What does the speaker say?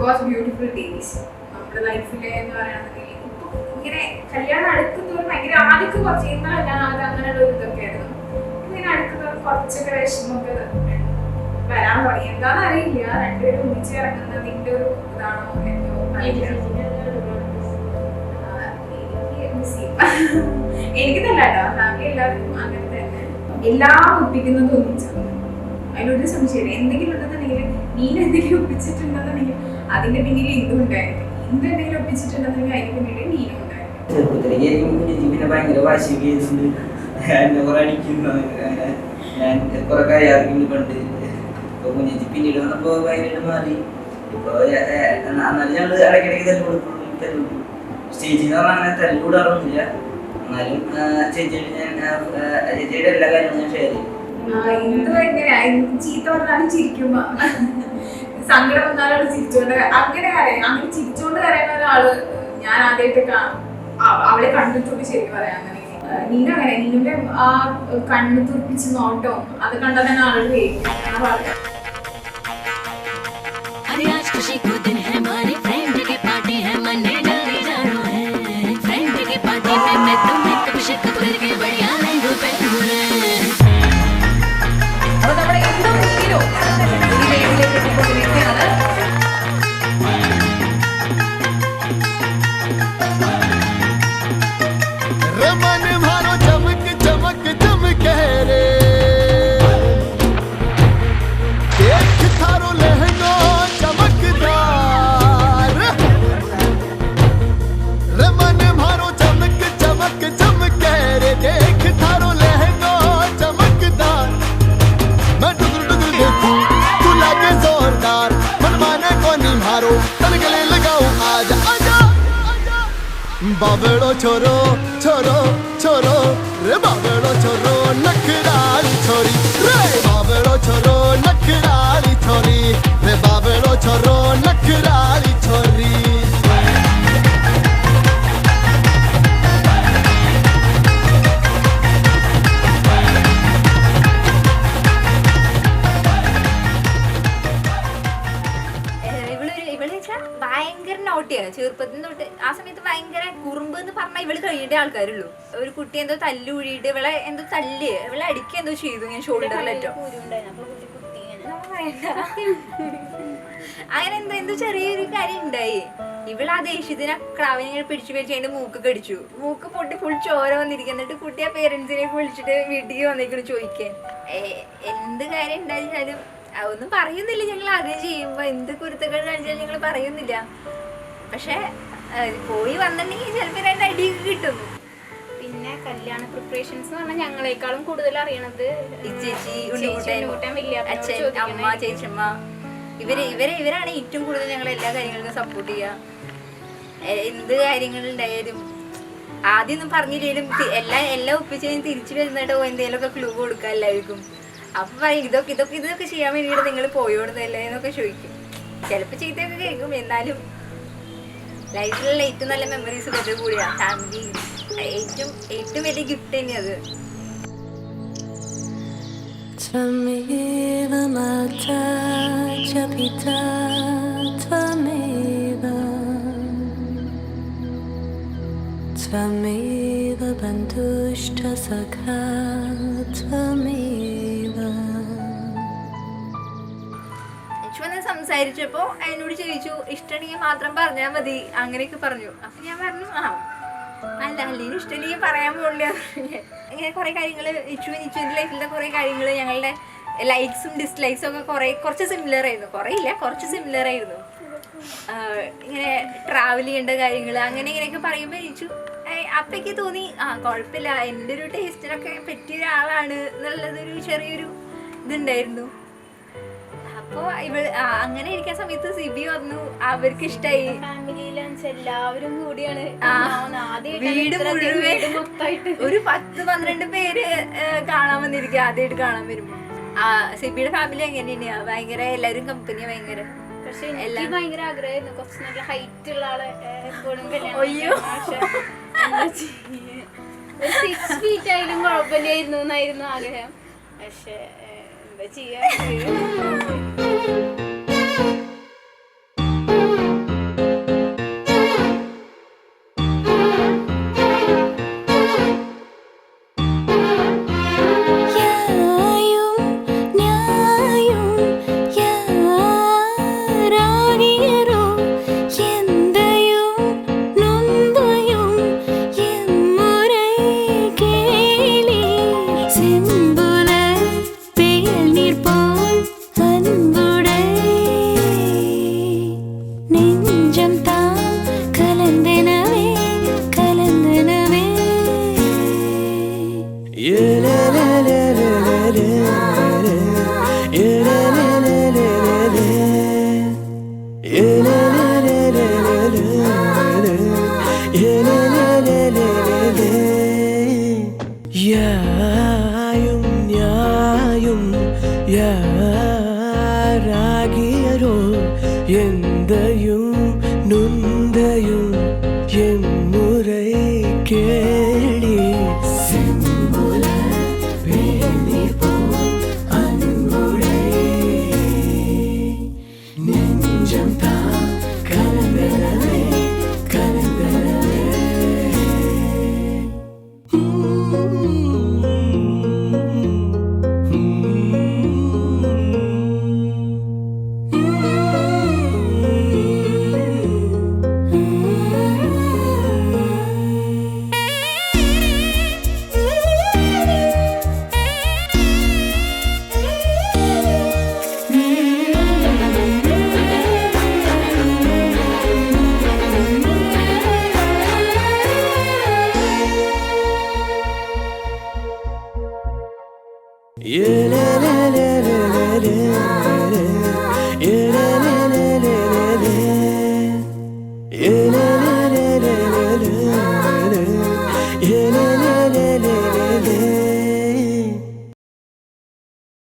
Was beautiful days നമ്മുടെ ലൈഫിലെ എന്ന് പറയുകയാണെങ്കിൽ. ഇങ്ങനെ കല്യാണം അടുക്കുന്നവർ ഭയങ്കര ആദ്യമൊക്കെ കുറച്ച് ചെയ്യുന്ന കല്യാണം അത് അങ്ങനെയുള്ള ഒരു ഇതൊക്കെ ആയിരുന്നു. ഇങ്ങനെ അടുക്കുന്നവർ കുറച്ചൊക്കെ വിഷമമൊക്കെ വരാൻ തുടങ്ങി. എന്താണെന്ന് അറിയില്ല, രണ്ടുപേരും ഒന്നിച്ച് ഇറങ്ങുന്നതിന്റെ ഒരു ഇതാണോ എന്തോ അറിയില്ല. എനിക്കിതല്ല കേട്ടോ, ഫാമിലി എല്ലാവർക്കും അങ്ങനെ തന്നെ. എല്ലാം ഒപ്പിക്കുന്നത് ഒന്നിച്ചാണ്, അതിനൊരു സംശയമില്ല. എന്തെങ്കിലും ഉണ്ടെന്നുണ്ടെങ്കിൽ നീന എന്തെങ്കിലും ഒപ്പിച്ചിട്ടുണ്ടെന്നുണ്ടെങ്കിൽ അതിന്റെ പിന്നിൽ ഇന്നും ഉണ്ടായിരുന്നു, ഇന്ന് എന്തെങ്കിലും ഒപ്പിച്ചിട്ടുണ്ടെന്നുണ്ടെങ്കിൽ അതിന്റെ പിന്നിൽ നീനും ഉണ്ടായിരുന്നു. പിന്നെ ഭയങ്കര വാശി കേസുണ്ട്, എന്നെ കുറെ അടിക്കുന്നു, ഞാൻ കുറെ കയ്യാറിക്കുന്നു പണ്ട്. ഇപ്പൊ കുഞ്ഞിച്ച് പിന്നീട് വന്നപ്പോ ഭയങ്കരമായിട്ട് മാറി. ഇപ്പൊ എന്നാലും ഞങ്ങള് ഇടയ്ക്കിടയ്ക്ക് തല്ലുകൊടുക്കും. സ്റ്റേജിൽ എന്ന് പറഞ്ഞാൽ അങ്ങനെ തല്ലുകൂടാറൊന്നുമില്ല, എന്നാലും ചേച്ചിയുടെ എല്ലാ കാര്യങ്ങളും ഞാൻ ഷെയർ ചെയ്യും. ചീത്ത പറഞ്ഞാലും ചിരിക്കുമ്പോ, സങ്കടം വന്നാലും ചിരിച്ചോണ്ട് അങ്ങനെ കരയും. അങ്ങനെ ചിരിച്ചോണ്ട് കരയുന്ന ഒരാള് ഞാൻ ആദ്യമായിട്ട് അവളെ കണ്ടിട്ടുണ്ട് ശരിക്കും പറയാം. അങ്ങനെ നീന അങ്ങനെ നീനുന്റെ ആ കണ്ണു തുറപ്പിച്ച് നോട്ടവും അത് കണ്ടാൽ തന്നെ ആളുകൾ കേൾക്കും. ഞാൻ പറയാം അപ്പൊ നമ്മുടെ എന്തോ ഹീറോ ഒരു വേദിയിലേക്ക് എത്തിക്കൊണ്ടിരിക്കുന്നത്. बाबड़ो छोरो छोरो छोरो रे बाबड़ो छोरो नखराली छोरी रे बाबड़ो छोरो नखराली छोरी रे बाबड़ो छोरो नखराली छोरी. ഭയങ്കര നോട്ടിയാണ് ചെറുപ്പത്തിൽ തൊട്ട്. ആ സമയത്ത് ഭയങ്കര കുറുമ്പ് എന്ന് പറഞ്ഞാൽ ഇവള് കഴിയേണ്ട ആൾക്കാരുള്ളൂ. ഒരു കുട്ടി എന്തോ തല്ലു കൂടിയിട്ട് ഇവളെ എന്തോ തല്ല് ഇവളെ അടിക്കുക എന്തോ ചെയ്തു ഞാൻ ഷോൾഡറിലേറ്റോ അങ്ങനെ എന്തോ ചെറിയൊരു കാര്യം ഉണ്ടായി. ഇവളാ ദേഷ്യത്തിന് ക്രാവിനെ പിടിച്ചു പിടിച്ച് അതിന്റെ മൂക്ക് കടിച്ചു. മൂക്ക് പൊട്ടി ഫുൾ ചോര വന്നിരിക്കും. എന്നിട്ട് കുട്ടി ആ പേരൻസിനെ വിളിച്ചിട്ട് വീട്ടിലേക്ക് വന്നേക്കണ് ചോദിക്കാൻ എന്ത് കാര്യം ഉണ്ടായാലും അതൊന്നും പറയുന്നില്ല. ഞങ്ങൾ ആദ്യം ചെയ്യുമ്പോ എന്ത് കുരുത്തകൾ കാണിച്ചാലും ഞങ്ങൾ പറയുന്നില്ല. പക്ഷെ പോയി വന്നിട്ടുണ്ടെങ്കിൽ ചിലപ്പോൾ രണ്ട് അടിയൊക്കെ കിട്ടും. പിന്നെ കല്യാണ പ്രിപ്പറേഷൻസ് എന്ന് പറഞ്ഞാൽ ഞങ്ങളെക്കാളും കൂടുതൽ അറിയണത് ചേച്ചി, അച്ഛൻ, അമ്മ, ചേച്ചമ്മ ഇവരാണ് ഏറ്റവും കൂടുതൽ ഞങ്ങൾ എല്ലാ കാര്യങ്ങൾക്കും സപ്പോർട്ട് ചെയ്യുക. എന്ത് കാര്യങ്ങളുണ്ടായാലും ആദ്യമൊന്നും പറഞ്ഞില്ലേലും എല്ലാം ഒപ്പിച്ച് തിരിച്ചു വരുന്നിട്ടോ എന്തെങ്കിലുമൊക്കെ ക്ലൂ കൊടുക്കുക എല്ലാവർക്കും. അപ്പൊ പറയും ഇതൊക്കെ ചെയ്യാൻ വേണ്ടിയിട്ട് നിങ്ങൾ പോയോടുന്നല്ലേ എന്നൊക്കെ ചോദിക്കും. ചിലപ്പോൾ ചീത്തയൊക്കെ കേൾക്കും. എന്നാലും ലൈഫിലുള്ള ഏറ്റവും നല്ല മെമ്മറീസ് വെറുതെ കൂടിയാണ് ഫാമിലി. ഏറ്റവും വലിയ ഗിഫ്റ്റ് തന്നെയത്. त्वमेव बन्धुश्च सखा त्वमेव. സംസാരിച്ചപ്പോ എന്നോട് ചോദിച്ചു ഇഷ്ടമുണ്ടെങ്കിൽ മാത്രം പറഞ്ഞാൽ മതി അങ്ങനെയൊക്കെ പറഞ്ഞു. അപ്പൊ ഞാൻ പറഞ്ഞു അല്ല അല്ലേനും ഇഷ്ടമുണ്ടെങ്കിൽ പറയാൻ പോകില്ല. ഇങ്ങനെ കുറെ കാര്യങ്ങള് നിച്ചുവിന്റെ ലൈഫിലത്തെ കുറെ കാര്യങ്ങള് ഞങ്ങളുടെ ലൈക്സും ഡിസ്ലൈക്സും ഒക്കെ കുറച്ച് സിമിലർ ആയിരുന്നു. കുറെ ഇല്ല, കുറച്ച് സിമിലർ ആയിരുന്നു. ഇങ്ങനെ ട്രാവൽ ചെയ്യേണ്ട കാര്യങ്ങൾ അങ്ങനെ ഇങ്ങനെയൊക്കെ പറയുമ്പോൾ എനിക്ക് അപ്പൊക്ക് തോന്നി കുഴപ്പമില്ല, എൻ്റെ ഒരു ടേസ്റ്റിനൊക്കെ പറ്റിയ ഒരാളാണ് എന്നുള്ളതൊരു ചെറിയൊരു ഇതുണ്ടായിരുന്നു. അപ്പോൾ അങ്ങനെ ഇരിക്കുന്ന സമയത്ത് സിബി വന്നു, അവർക്ക് ഇഷ്ടമായി. എല്ലാവരും കൂടിയാണ് വീട് മുഴുവൻ ഒരു 10-12 പേര് കാണാൻ വന്നിരിക്കുക. ആദ്യമായിട്ട് കാണാൻ വരുമ്പോ സിബിയുടെ ഫാമിലി എങ്ങനെ തന്നെയാ, ഭയങ്കര എല്ലാവരും കമ്പനിയാ ഭയങ്കര. പക്ഷെ എനിക്ക് ഭയങ്കര ആഗ്രഹമായിരുന്നു കുറച്ച് നല്ല ഹൈറ്റ് ഉള്ള ആളെ എപ്പോഴും 6 feet ആയാലും കുഴപ്പമില്ലായിരുന്നു എന്നായിരുന്നു ആഗ്രഹം. പക്ഷെ എന്താ ചെയ്യാ. യായും ന്യായും യാരാകിയരോ എന്തയും നൊന്തയും എമ്മുறை കേളി செம்புல பேணி போல் அன்புடை நெஞ்சம் தான் கலந்தனவே கலந்தனவே Yeah,